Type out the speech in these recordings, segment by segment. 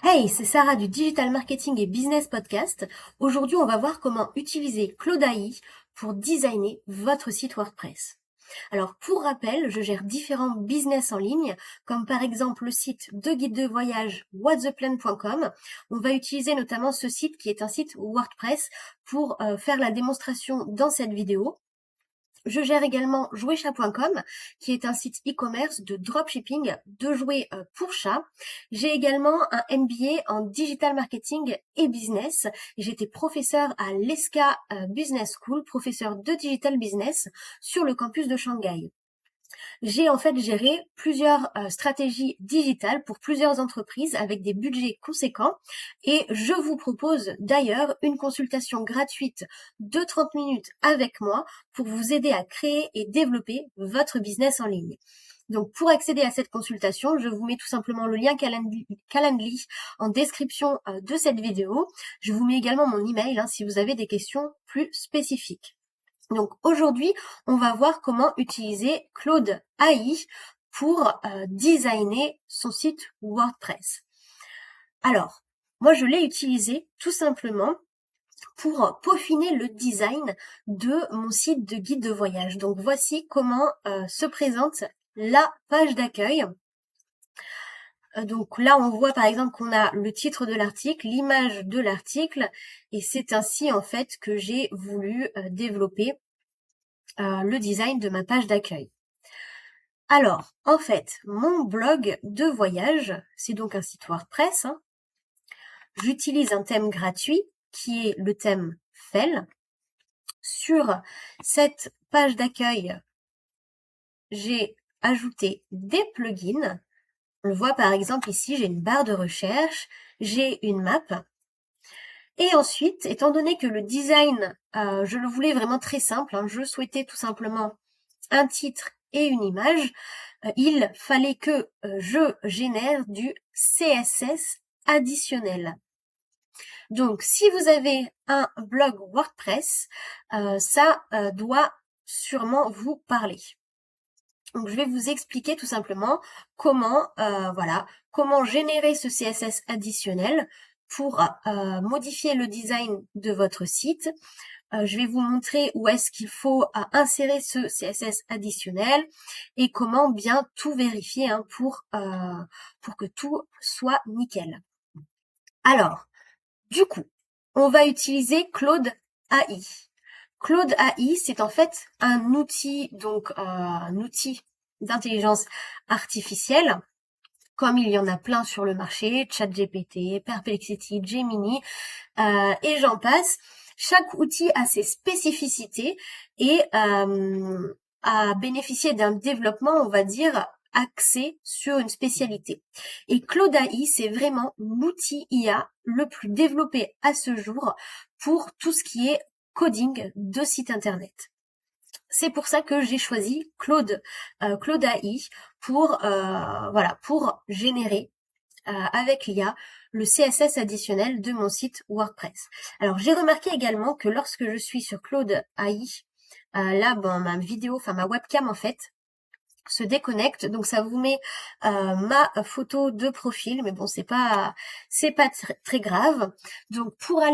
Hey, c'est Sarah du Digital Marketing et Business Podcast. Aujourd'hui, on va voir comment utiliser Claude AI pour designer votre site WordPress. Alors, pour rappel, je gère différents business en ligne, comme par exemple le site de guide de voyage whattheplan.com. On va utiliser notamment ce site qui est un site WordPress pour faire la démonstration dans cette vidéo. Je gère également jouetchat.com, qui est un site e-commerce de dropshipping de jouets pour chats. J'ai également un MBA en digital marketing et business. J'étais professeur à l'ESCA Business School, professeur de digital business sur le campus de Shanghai. J'ai en fait géré plusieurs stratégies digitales pour plusieurs entreprises avec des budgets conséquents et je vous propose d'ailleurs une consultation gratuite de 30 minutes avec moi pour vous aider à créer et développer votre business en ligne. Donc pour accéder à cette consultation, je vous mets tout simplement le lien Calendly en description de cette vidéo. Je vous mets également mon email si vous avez des questions plus spécifiques. Donc aujourd'hui, on va voir comment utiliser Claude AI pour designer son site WordPress. Alors, moi je l'ai utilisé tout simplement pour peaufiner le design de mon site de guide de voyage. Donc voici comment se présente la page d'accueil. Donc là, on voit par exemple qu'on a le titre de l'article, l'image de l'article, et c'est ainsi en fait que j'ai voulu développer le design de ma page d'accueil. Alors, en fait, mon blog de voyage, c'est donc un site WordPress. J'utilise un thème gratuit qui est le thème Fell. Sur cette page d'accueil, j'ai ajouté des plugins. On le voit par exemple ici, j'ai une barre de recherche, j'ai une map. Et ensuite, étant donné que le design, je le voulais vraiment très simple, je souhaitais tout simplement un titre et une image, il fallait que je génère du CSS additionnel. Donc, si vous avez un blog WordPress, ça doit sûrement vous parler. Donc, je vais vous expliquer tout simplement comment, comment générer ce CSS additionnel pour modifier le design de votre site. Je vais vous montrer où est-ce qu'il faut insérer ce CSS additionnel et comment bien tout vérifier pour que tout soit nickel. Alors, du coup, on va utiliser Claude AI. Claude AI, c'est en fait un outil, donc un outil d'intelligence artificielle, comme il y en a plein sur le marché, ChatGPT, Perplexity, Gemini, et j'en passe. Chaque outil a ses spécificités et a bénéficié d'un développement, on va dire, axé sur une spécialité. Et Claude AI, c'est vraiment l'outil IA le plus développé à ce jour pour tout ce qui est coding de site internet. C'est pour ça que j'ai choisi Claude AI pour pour générer avec l'IA le CSS additionnel de mon site WordPress. Alors j'ai remarqué également que lorsque je suis sur Claude AI, ma vidéo, ma webcam en fait, se déconnecte, donc ça vous met ma photo de profil, mais bon c'est pas très grave. Donc pour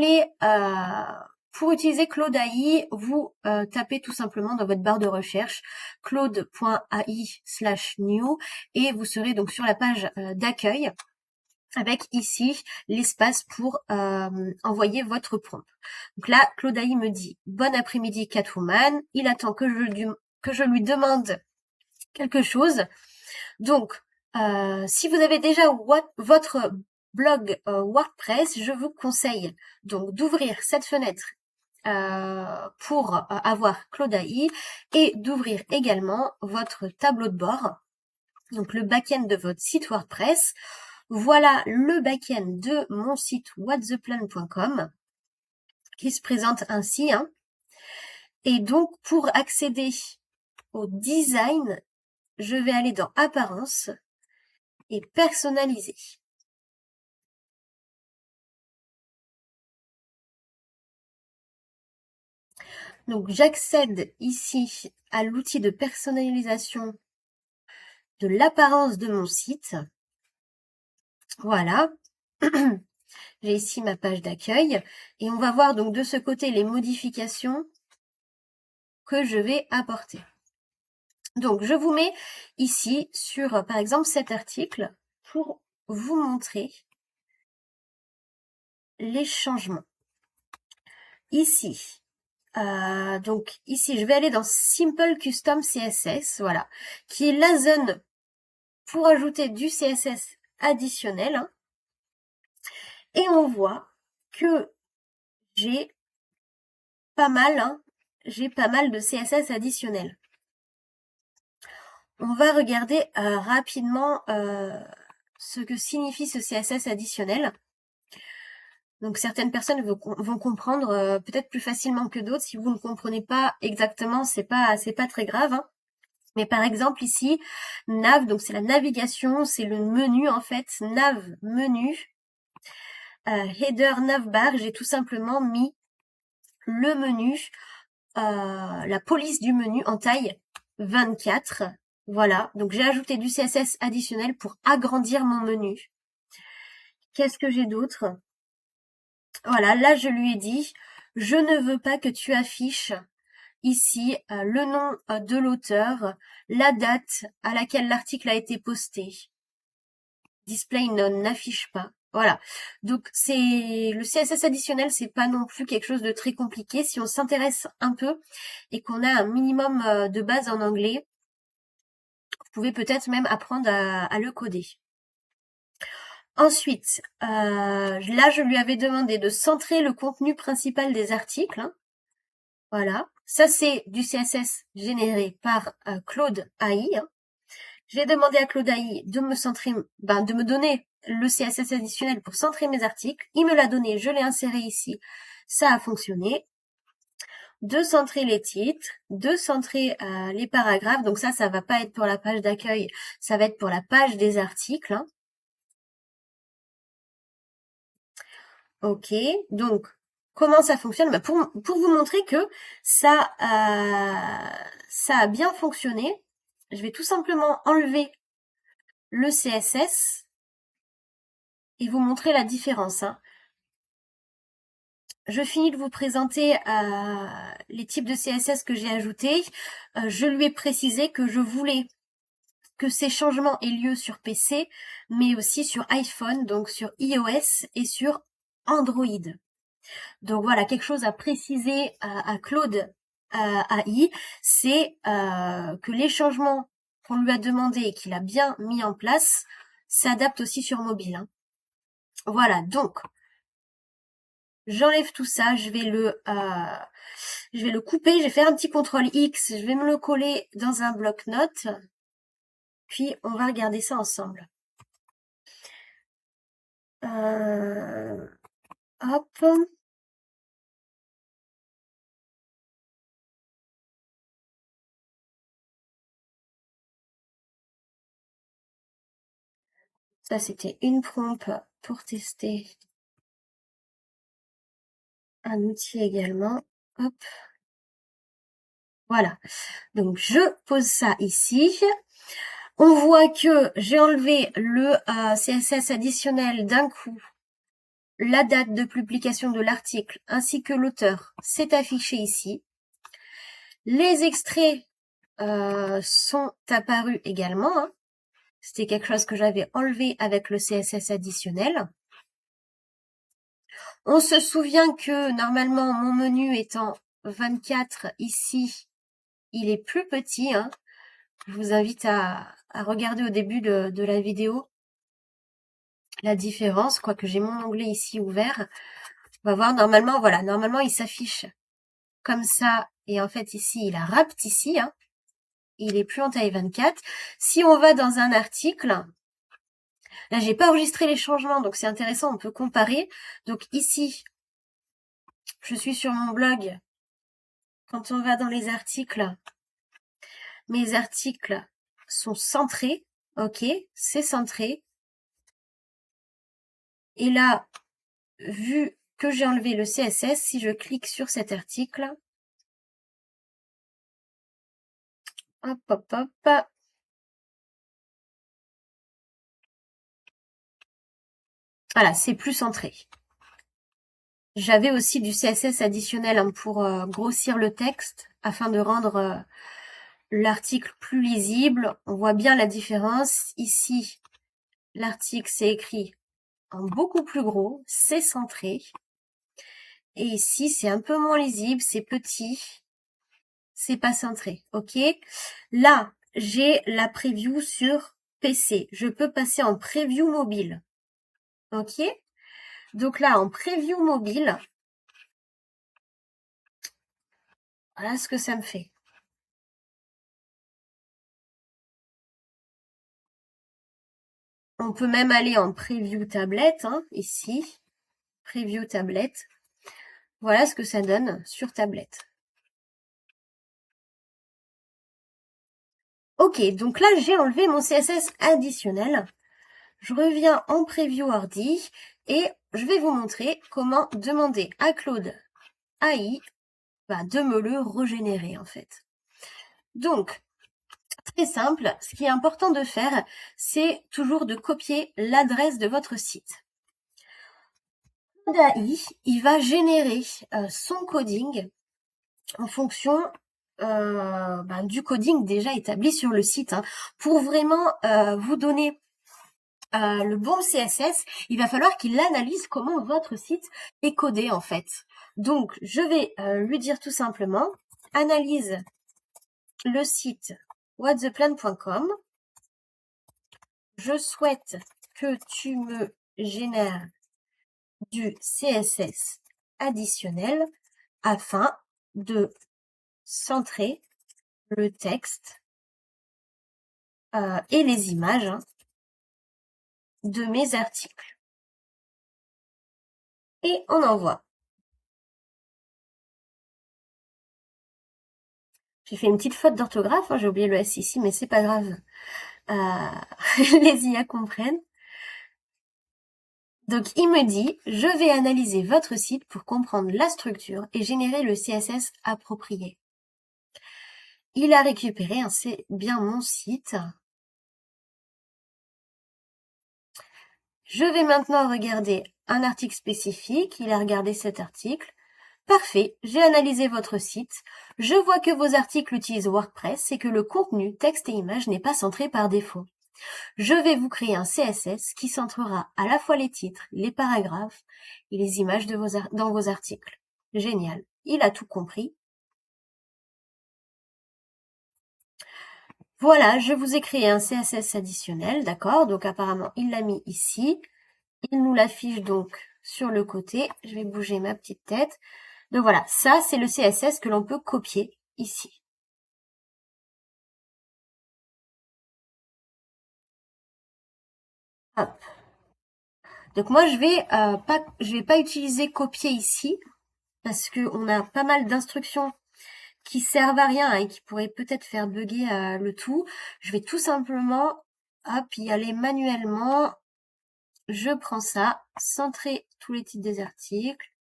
utiliser Claude AI, vous tapez tout simplement dans votre barre de recherche claude.ai/new et vous serez donc sur la page d'accueil avec ici l'espace pour envoyer votre prompt. Donc là, Claude AI me dit « Bon après-midi Catwoman ». Il attend que je lui demande quelque chose. Donc, si vous avez déjà votre blog WordPress, je vous conseille donc d'ouvrir cette fenêtre pour avoir Claude AI et d'ouvrir également votre tableau de bord, donc le back-end de votre site WordPress. Voilà le back-end de mon site whattheplan.com qui se présente ainsi. Et donc, pour accéder au design, je vais aller dans Apparence et Personnaliser. Donc, j'accède ici à l'outil de personnalisation de l'apparence de mon site. Voilà. J'ai ici ma page d'accueil et on va voir donc de ce côté les modifications que je vais apporter. Donc, je vous mets ici sur, par exemple, cet article pour vous montrer les changements. Ici, donc ici, je vais aller dans Simple Custom CSS, voilà, qui est la zone pour ajouter du CSS additionnel. Hein, et on voit que j'ai pas mal, hein, j'ai pas mal de CSS additionnel. On va regarder rapidement ce que signifie ce CSS additionnel. Donc certaines personnes vont comprendre peut-être plus facilement que d'autres. Si vous ne comprenez pas exactement, c'est pas très grave. Hein. Mais par exemple ici, nav, donc c'est la navigation, c'est le menu en fait, nav menu, header navbar, j'ai tout simplement mis le menu, la police du menu en taille 24. Voilà, donc j'ai ajouté du CSS additionnel pour agrandir mon menu. Qu'est-ce que j'ai d'autre? Voilà, là je lui ai dit, je ne veux pas que tu affiches ici le nom de l'auteur, la date à laquelle l'article a été posté. Display none, n'affiche pas. Voilà. Donc c'est le CSS additionnel, c'est pas non plus quelque chose de très compliqué. Si on s'intéresse un peu et qu'on a un minimum de base en anglais, vous pouvez peut-être même apprendre à le coder. Ensuite, là, je lui avais demandé de centrer le contenu principal des articles. Hein. Voilà. Ça, c'est du CSS généré par Claude AI. Hein. J'ai demandé à Claude AI de me centrer, de me donner le CSS additionnel pour centrer mes articles. Il me l'a donné, je l'ai inséré ici. Ça a fonctionné. De centrer les titres, de centrer les paragraphes. Donc ça va pas être pour la page d'accueil, ça va être pour la page des articles. Hein. Ok, donc comment ça fonctionne? Pour vous montrer que ça a bien fonctionné, je vais tout simplement enlever le CSS et vous montrer la différence. Hein. Je finis de vous présenter les types de CSS que j'ai ajoutés. Je lui ai précisé que je voulais que ces changements aient lieu sur PC, mais aussi sur iPhone, donc sur iOS et sur Android. Donc voilà, quelque chose à préciser à Claude AI, c'est que les changements qu'on lui a demandé et qu'il a bien mis en place s'adaptent aussi sur mobile. Hein. Voilà, donc j'enlève tout ça, je vais le couper, je vais faire un petit CTRL X, je vais me le coller dans un bloc-notes, puis on va regarder ça ensemble. Hop. Ça, c'était une prompt pour tester un outil également. Hop. Voilà. Donc, je pose ça ici. On voit que j'ai enlevé le CSS additionnel d'un coup. La date de publication de l'article ainsi que l'auteur s'est affiché ici. Les extraits sont apparus également. Hein. C'était quelque chose que j'avais enlevé avec le CSS additionnel. On se souvient que normalement mon menu étant 24 ici, il est plus petit. Hein. Je vous invite à regarder au début de la vidéo la différence, quoique j'ai mon onglet ici ouvert. On va voir normalement, voilà, normalement il s'affiche comme ça. Et en fait ici, il a rapt ici. Hein. Il est plus en taille 24. Si on va dans un article, là j'ai pas enregistré les changements, donc c'est intéressant, on peut comparer. Donc ici, je suis sur mon blog. Quand on va dans les articles, mes articles sont centrés. Ok, c'est centré. Et là, vu que j'ai enlevé le CSS, si je clique sur cet article, hop, hop, hop, Voilà, c'est plus centré. J'avais aussi du CSS additionnel hein, pour grossir le texte afin de rendre l'article plus lisible. On voit bien la différence. Ici, l'article c'est écrit en beaucoup plus gros, c'est centré. Et ici, c'est un peu moins lisible, c'est petit, c'est pas centré. Ok. Là, j'ai la preview sur PC. Je peux passer en preview mobile. Ok. Donc là, en preview mobile, voilà ce que ça me fait. On peut même aller en preview tablette, hein, ici. Preview tablette. Voilà ce que ça donne sur tablette. Ok, donc là, j'ai enlevé mon CSS additionnel. Je reviens en preview ordi et je vais vous montrer comment demander à Claude AI de me le régénérer en fait. Donc, très simple, ce qui est important de faire, c'est toujours de copier l'adresse de votre site. Claude AI, il va générer son coding en fonction du coding déjà établi sur le site. Hein. Pour vraiment vous donner le bon CSS, il va falloir qu'il analyse comment votre site est codé en fait. Donc, je vais lui dire tout simplement, analyse le site whattheplan.com. Je souhaite que tu me génères du CSS additionnel afin de centrer le texte et les images de mes articles. Et on envoie. J'ai fait une petite faute d'orthographe, hein, j'ai oublié le S ici, mais c'est pas grave. Les IA comprennent. Donc il me dit, je vais analyser votre site pour comprendre la structure et générer le CSS approprié. Il a récupéré, hein, c'est bien mon site. Je vais maintenant regarder un article spécifique. Il a regardé cet article. Parfait, j'ai analysé votre site. Je vois que vos articles utilisent WordPress et que le contenu, texte et image n'est pas centré par défaut. Je vais vous créer un CSS qui centrera à la fois les titres, les paragraphes et les images dans vos articles. Génial, il a tout compris. Voilà, je vous ai créé un CSS additionnel, d'accord? Donc apparemment, il l'a mis ici. Il nous l'affiche donc sur le côté. Je vais bouger ma petite tête. Donc voilà, ça c'est le CSS que l'on peut copier ici. Hop. Donc moi je vais pas utiliser copier ici parce que on a pas mal d'instructions qui servent à rien et qui pourraient peut-être faire bugger le tout. Je vais tout simplement hop y aller manuellement. Je prends ça, centrer tous les titres des articles.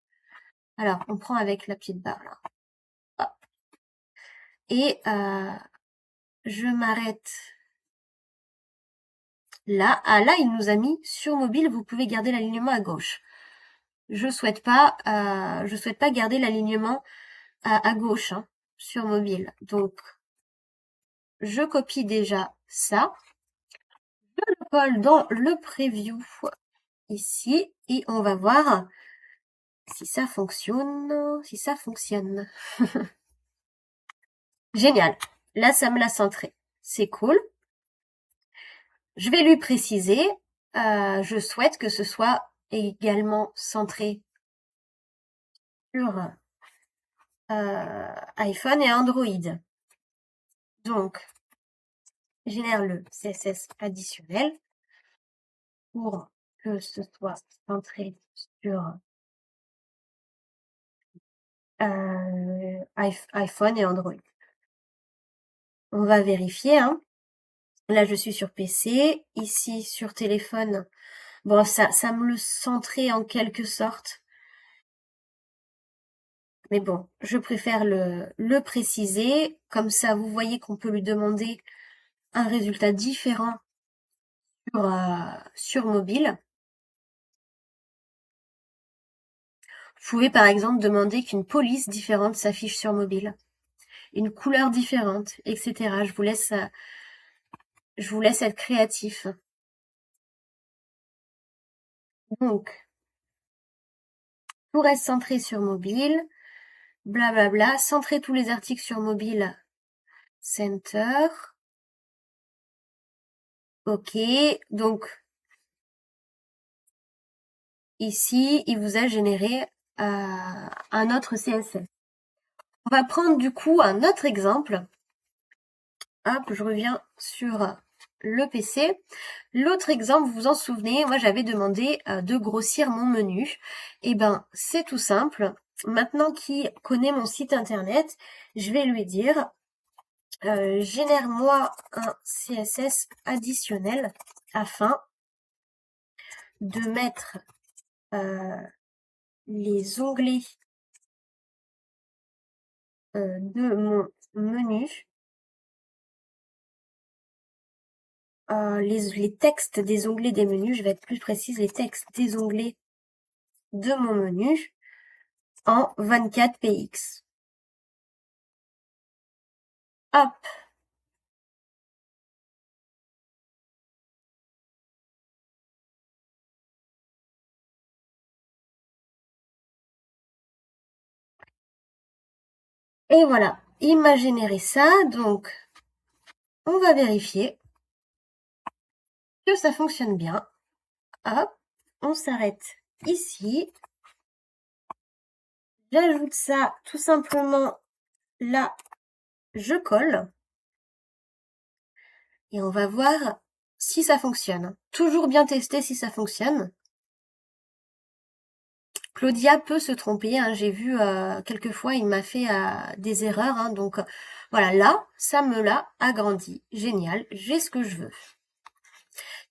Alors on prend avec la petite barre là. Hop. Et je m'arrête là. Ah là il nous a mis sur mobile, vous pouvez garder l'alignement à gauche. Je souhaite pas garder l'alignement à gauche hein, sur mobile. Donc, je copie déjà ça. Je le colle dans le preview ici et on va voir si ça fonctionne. Génial. Là, ça me l'a centré. C'est cool. Je vais lui préciser. Je souhaite que ce soit également centré sur iPhone et Android. Donc, génère le CSS additionnel pour que ce soit centré sur iPhone et Android. On va vérifier. Hein. Là, je suis sur PC. Ici, sur téléphone. Bon, ça me le centrait en quelque sorte. Mais bon, je préfère le préciser. Comme ça, vous voyez qu'on peut lui demander un résultat différent sur mobile. Vous pouvez par exemple demander qu'une police différente s'affiche sur mobile, une couleur différente, etc. Je vous laisse être créatif. Donc, tout reste centré sur mobile, blablabla, centrer tous les articles sur mobile, center. Ok, donc ici, il vous a généré un autre CSS. On va prendre du coup un autre exemple. Hop, je reviens sur le PC. L'autre exemple, vous vous en souvenez, moi j'avais demandé de grossir mon menu. Eh ben, c'est tout simple. Maintenant qu'il connaît mon site internet, je vais lui dire génère-moi un CSS additionnel afin de mettre les onglets de mon menu, les textes des onglets des menus, je vais être plus précise, les textes des onglets de mon menu en 24 px. Hop. Et voilà, il m'a généré ça, donc on va vérifier que ça fonctionne bien. Hop, on s'arrête ici. J'ajoute ça tout simplement là, je colle. Et on va voir si ça fonctionne. Toujours bien tester si ça fonctionne. Claudia peut se tromper, hein, j'ai vu quelquefois il m'a fait des erreurs, hein, donc voilà, là, ça me l'a agrandi. Génial, j'ai ce que je veux.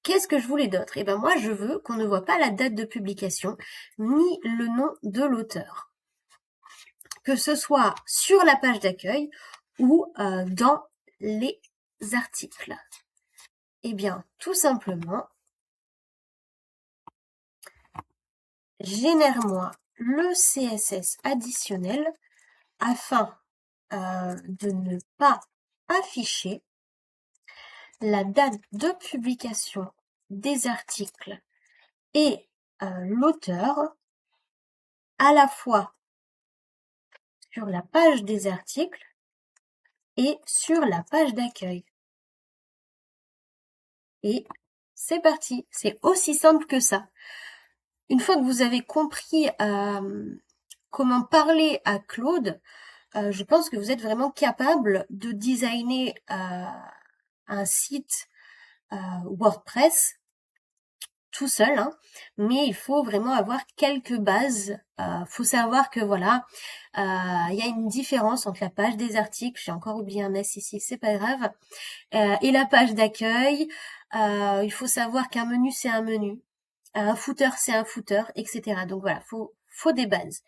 Qu'est-ce que je voulais d'autre? Eh ben moi, je veux qu'on ne voit pas la date de publication, ni le nom de l'auteur. Que ce soit sur la page d'accueil ou dans les articles. Eh bien, tout simplement, génère-moi le CSS additionnel afin de ne pas afficher la date de publication des articles et l'auteur à la fois sur la page des articles et sur la page d'accueil. Et c'est parti, c'est aussi simple que ça. Une fois que vous avez compris comment parler à Claude, je pense que vous êtes vraiment capable de designer un site WordPress tout seul, hein, mais il faut vraiment avoir quelques bases. Faut savoir que voilà, il y a une différence entre la page des articles, j'ai encore oublié un S ici, c'est pas grave, et la page d'accueil. Il faut savoir qu'un menu c'est un menu, un footer c'est un footer, etc. Donc voilà, faut des bases.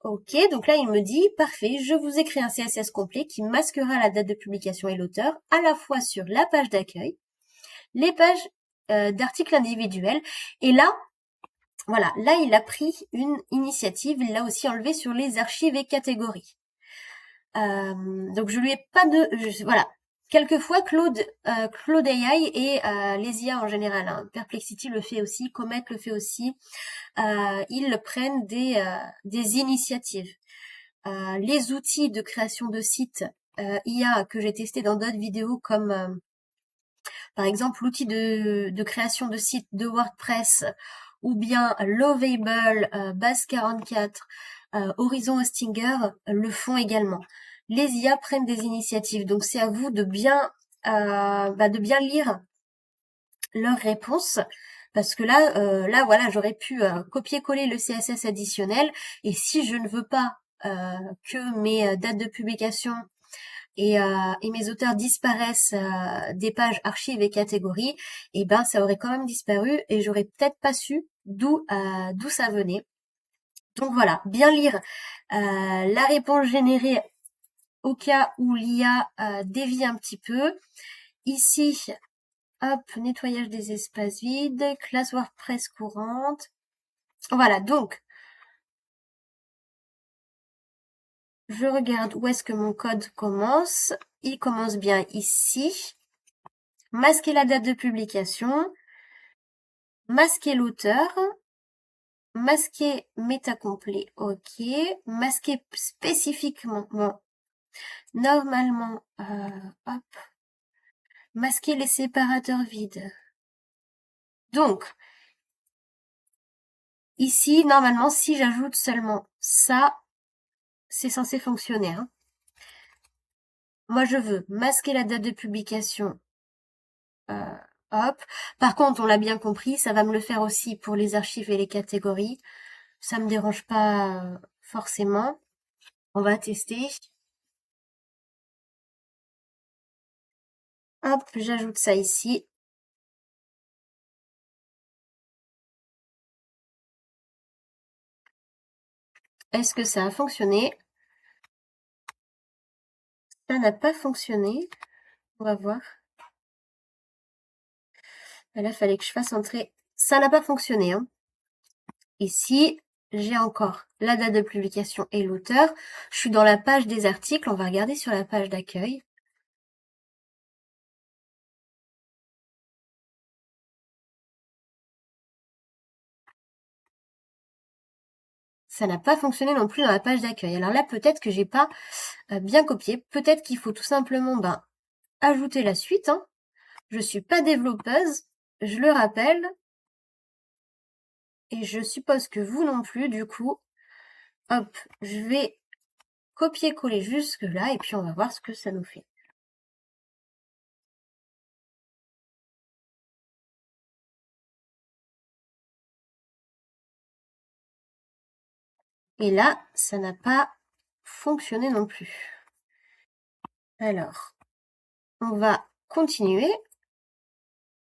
Ok, donc là il me dit, parfait, je vous ai créé un CSS complet qui masquera la date de publication et l'auteur à la fois sur la page d'accueil, les pages d'articles individuels, et là, voilà, là il a pris une initiative, il l'a aussi enlevé sur les archives et catégories. Donc je lui ai pas de... voilà, quelquefois Claude AI et les IA en général, hein, Perplexity le fait aussi, Comet le fait aussi, ils prennent des initiatives. Les outils de création de sites IA que j'ai testé dans d'autres vidéos comme par exemple l'outil de création de sites de WordPress ou bien Lovable, Base44, Horizon Hostinger le font également. Les IA prennent des initiatives, donc c'est à vous de bien lire leurs réponses. Parce que là voilà, j'aurais pu copier-coller le CSS additionnel, et si je ne veux pas que mes dates de publication et mes auteurs disparaissent des pages archives et catégories, et ben ça aurait quand même disparu et j'aurais peut-être pas su d'où ça venait. Donc voilà, bien lire la réponse générée au cas où l'IA dévie un petit peu. Ici, hop, nettoyage des espaces vides, classe WordPress courante. Voilà, donc, je regarde où est-ce que mon code commence. Il commence bien ici. Masquer la date de publication. Masquer l'auteur. Masquer méta complet, ok. Masquer spécifiquement, bon, normalement, hop. Masquer les séparateurs vides. Donc, ici, normalement, si j'ajoute seulement ça, c'est censé fonctionner. Hein. Moi, je veux masquer la date de publication. Hop. Par contre, on l'a bien compris, ça va me le faire aussi pour les archives et les catégories. Ça me dérange pas forcément. On va tester. Hop, j'ajoute ça ici. Est-ce que ça a fonctionné? Ça n'a pas fonctionné. On va voir. Là, il fallait que je fasse entrer. Ça n'a pas fonctionné. Hein. Ici, j'ai encore la date de publication et l'auteur. Je suis dans la page des articles. On va regarder sur la page d'accueil. Ça n'a pas fonctionné non plus dans la page d'accueil. Alors là, peut-être que j'ai pas bien copié. Peut-être qu'il faut tout simplement ajouter la suite. Hein. Je suis pas développeuse, je le rappelle. Et je suppose que vous non plus, du coup. Hop, je vais copier-coller jusque là et puis on va voir ce que ça nous fait. Et là, ça n'a pas fonctionné non plus. Alors, on va continuer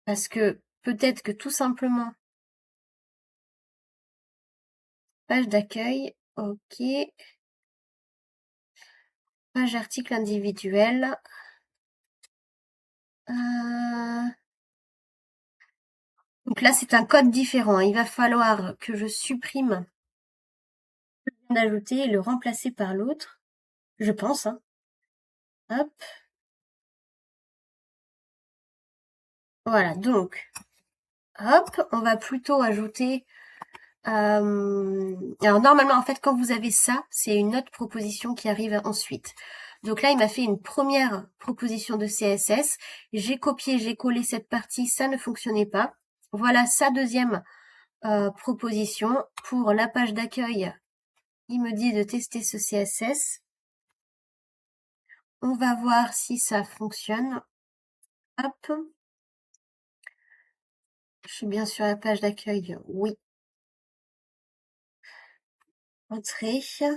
parce que peut-être que tout simplement, page d'accueil, ok, page article individuel. Donc là, c'est un code différent. Il va falloir que je supprime ce que je viens d'ajouter et le remplacer par l'autre, je pense. Hein. Hop. Voilà, donc, hop, on va plutôt ajouter alors normalement, en fait, quand vous avez ça, c'est une autre proposition qui arrive ensuite. Donc là, il m'a fait une première proposition de CSS. J'ai copié, j'ai collé cette partie, ça ne fonctionnait pas. Voilà sa deuxième proposition. Pour la page d'accueil, il me dit de tester ce CSS. On va voir si ça fonctionne. Hop. Je suis bien sur la page d'accueil. Oui. Entrée. Ça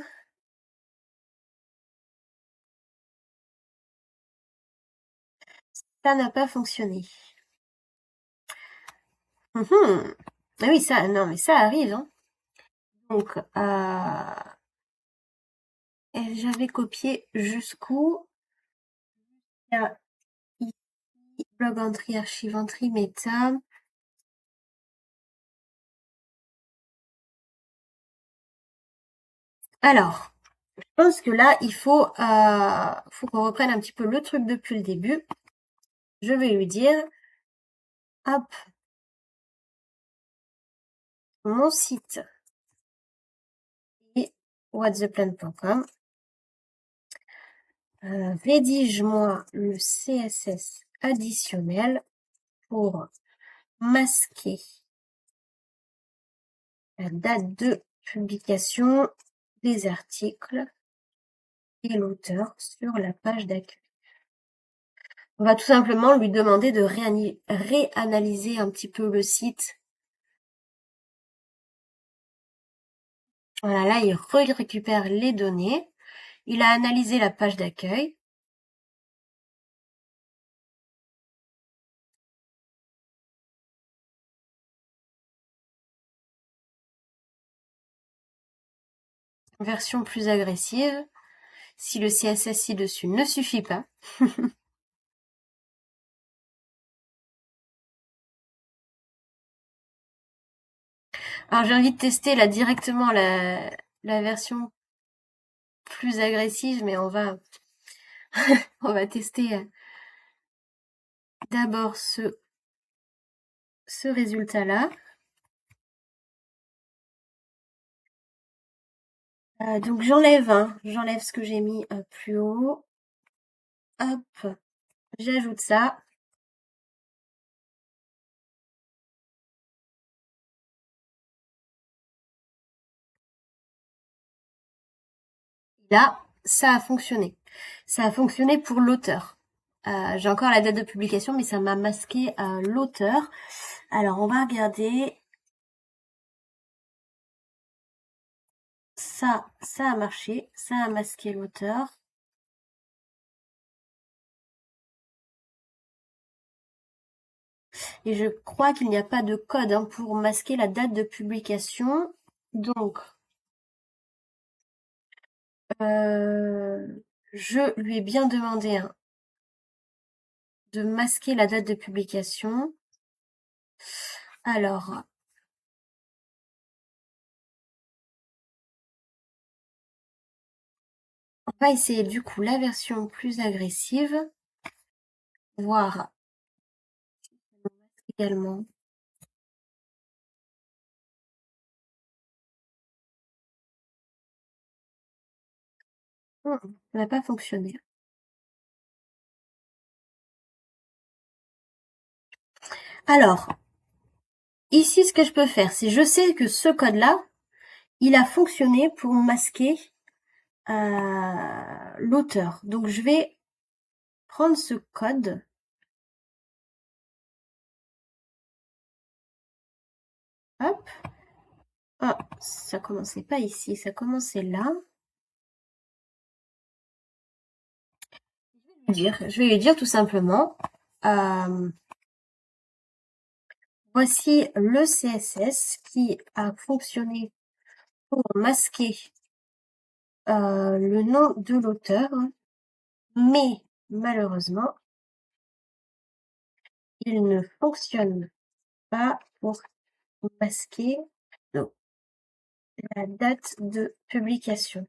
n'a pas fonctionné. Ah oui, ça, non, mais ça arrive. Hein. Donc, j'avais copié jusqu'où? Ici, blog entry, archive entry, méta. Alors, je pense que là, il faut qu'on reprenne un petit peu le truc depuis le début. Je vais lui dire, hop, mon site est whattheplan.com. Rédige-moi le CSS additionnel pour masquer la date de publication des articles et l'auteur sur la page d'accueil. On va tout simplement lui demander de réanalyser un petit peu le site. Voilà, là, il récupère les données. Il a analysé la page d'accueil. Version plus agressive. Si le CSS ci-dessus ne suffit pas. Alors j'ai envie de tester là directement la version plus agressive, mais on va tester d'abord ce résultat-là. Donc j'enlève ce que j'ai mis plus haut. Hop, j'ajoute ça. Là, ça a fonctionné. Ça a fonctionné pour l'auteur. J'ai encore la date de publication, mais ça m'a masqué l'auteur. Alors, on va regarder. Ça a marché. Ça a masqué l'auteur. Et je crois qu'il n'y a pas de code pour masquer la date de publication. Donc, je lui ai bien demandé de masquer la date de publication. Alors, on va essayer du coup la version plus agressive, voir également. Ça n'a pas fonctionné. Alors, ici, ce que je peux faire, c'est je sais que ce code-là, il a fonctionné pour masquer l'auteur. Donc, je vais prendre ce code. Hop. Ah, ça commençait pas ici, ça commençait là. Je vais lui dire tout simplement, voici le CSS qui a fonctionné pour masquer le nom de l'auteur, mais malheureusement, il ne fonctionne pas pour masquer la date de publication.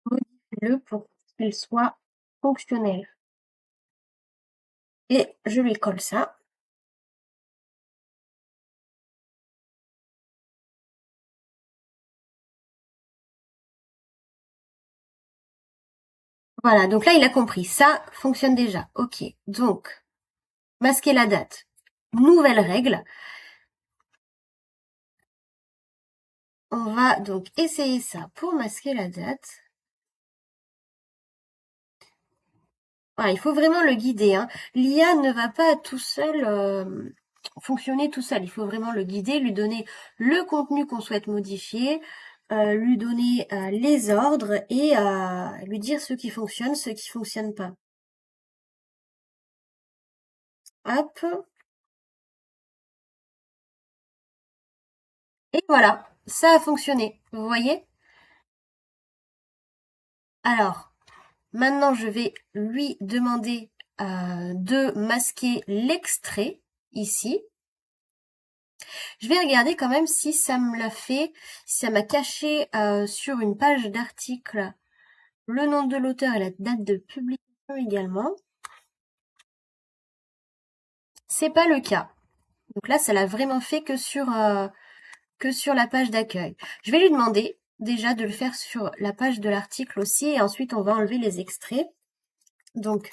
Modifie-le pour qu'il soit fonctionnel. Et je lui colle ça. Voilà, donc là, il a compris. Ça fonctionne déjà. OK. Donc, masquer la date. Nouvelle règle. On va donc essayer ça pour masquer la date. Voilà, il faut vraiment le guider. L'IA ne va pas tout seul fonctionner tout seul. Il faut vraiment le guider, lui donner le contenu qu'on souhaite modifier, lui donner les ordres et lui dire ce qui fonctionne, ce qui fonctionne pas. Hop. Et voilà, ça a fonctionné. Vous voyez? Alors, maintenant, je vais lui demander de masquer l'extrait ici. Je vais regarder quand même si ça me l'a fait, si ça m'a caché sur une page d'article le nom de l'auteur et la date de publication également. C'est pas le cas. Donc là, ça l'a vraiment fait que sur la page d'accueil. Je vais lui demander déjà de le faire sur la page de l'article aussi et ensuite on va enlever les extraits. Donc,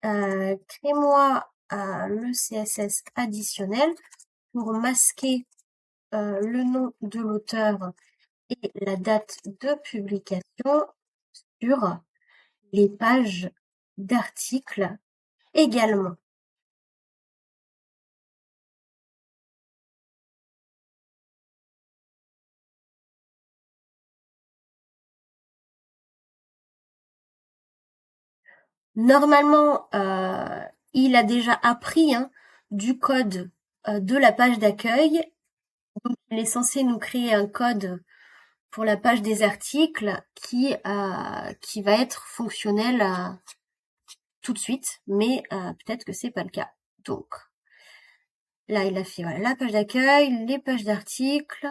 crée-moi le CSS additionnel pour masquer le nom de l'auteur et la date de publication sur les pages d'articles également. Normalement, il a déjà appris du code de la page d'accueil. Donc, il est censé nous créer un code pour la page des articles qui va être fonctionnel tout de suite, mais peut-être que c'est pas le cas. Donc, là, il a fait voilà, la page d'accueil, les pages d'articles.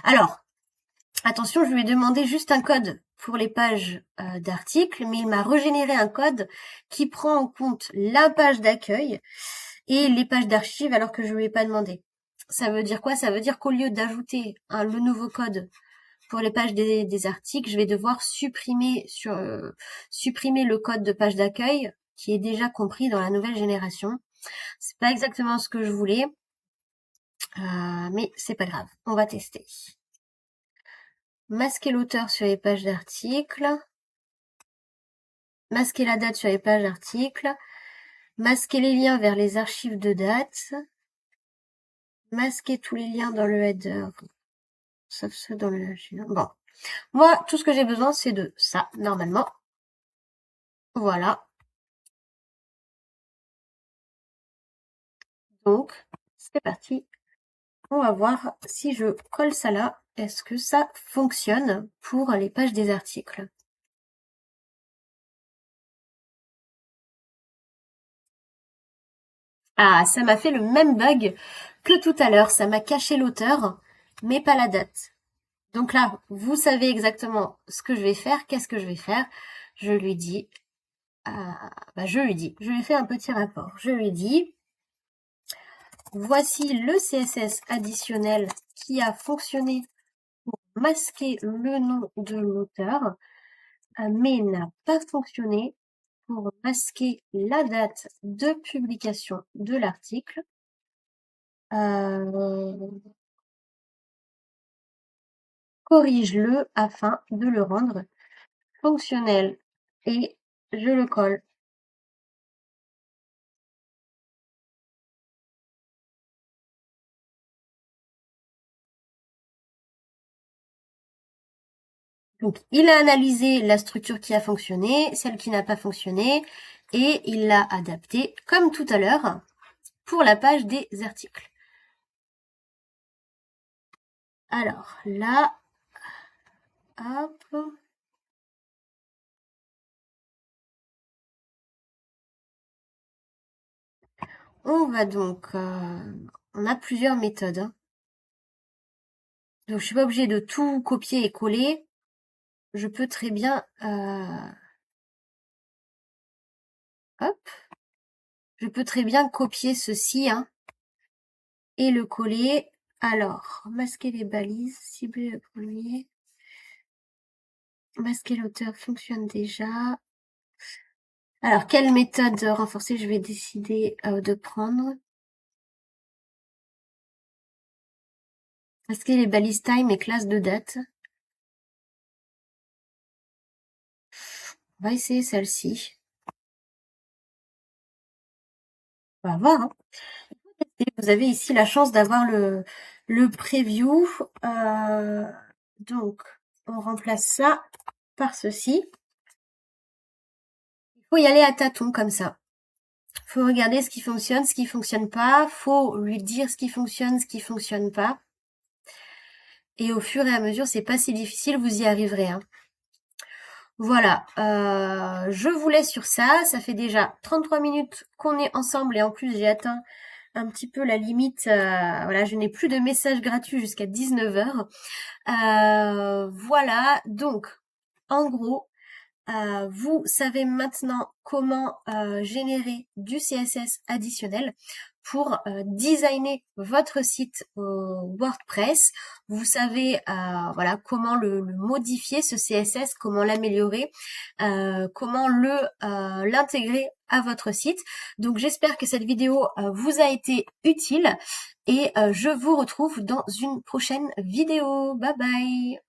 Alors, attention, je lui ai demandé juste un code pour les pages d'articles, mais il m'a régénéré un code qui prend en compte la page d'accueil et les pages d'archives alors que je lui ai pas demandé. Ça veut dire quoi? Ça veut dire qu'au lieu d'ajouter le nouveau code pour les pages des articles, je vais devoir supprimer le code de page d'accueil qui est déjà compris dans la nouvelle génération. C'est pas exactement ce que je voulais, mais c'est pas grave, on va tester. Masquer l'auteur sur les pages d'articles, masquer la date sur les pages d'articles, masquer les liens vers les archives de date, masquer tous les liens dans le header, sauf ceux dans le... Bon, moi, tout ce que j'ai besoin, c'est de ça, normalement. Voilà. Donc, c'est parti. On va voir si je colle ça là, est-ce que ça fonctionne pour les pages des articles. Ah, ça m'a fait le même bug que tout à l'heure. Ça m'a caché l'auteur, mais pas la date. Donc là, vous savez exactement ce que je vais faire. Qu'est-ce que je vais faire? Je lui dis, je lui fais un petit rapport. Je lui dis, voici le CSS additionnel qui a fonctionné pour masquer le nom de l'auteur, mais n'a pas fonctionné pour masquer la date de publication de l'article. Corrige-le afin de le rendre fonctionnel et je le colle. Donc, il a analysé la structure qui a fonctionné, celle qui n'a pas fonctionné, et il l'a adaptée, comme tout à l'heure, pour la page des articles. Alors, là, hop. On va donc... on a plusieurs méthodes. Hein. Donc, je suis pas obligée de tout copier et coller. Je peux très bien... hop. Je peux très bien copier ceci, hein, et le coller. Alors, masquer les balises, cibler le premier. Masquer l'auteur fonctionne déjà. Alors, quelle méthode renforcée je vais décider de prendre? Masquer les balises time et classe de date. On va essayer celle-ci. On va voir. Hein. Et vous avez ici la chance d'avoir le preview. Donc, on remplace ça par ceci. Il faut y aller à tâtons comme ça. Faut regarder ce qui fonctionne pas. Faut lui dire ce qui fonctionne pas. Et au fur et à mesure, c'est pas si difficile, vous y arriverez. Hein. Voilà, je vous laisse sur ça. Ça fait déjà 33 minutes qu'on est ensemble et en plus j'ai atteint un petit peu la limite. Voilà, je n'ai plus de messages gratuits jusqu'à 19h. Voilà, donc en gros, vous savez maintenant comment générer du CSS additionnel pour designer votre site WordPress. Vous savez voilà comment le modifier ce CSS, comment l'améliorer, comment l'intégrer à votre site. Donc j'espère que cette vidéo vous a été utile et je vous retrouve dans une prochaine vidéo. Bye bye.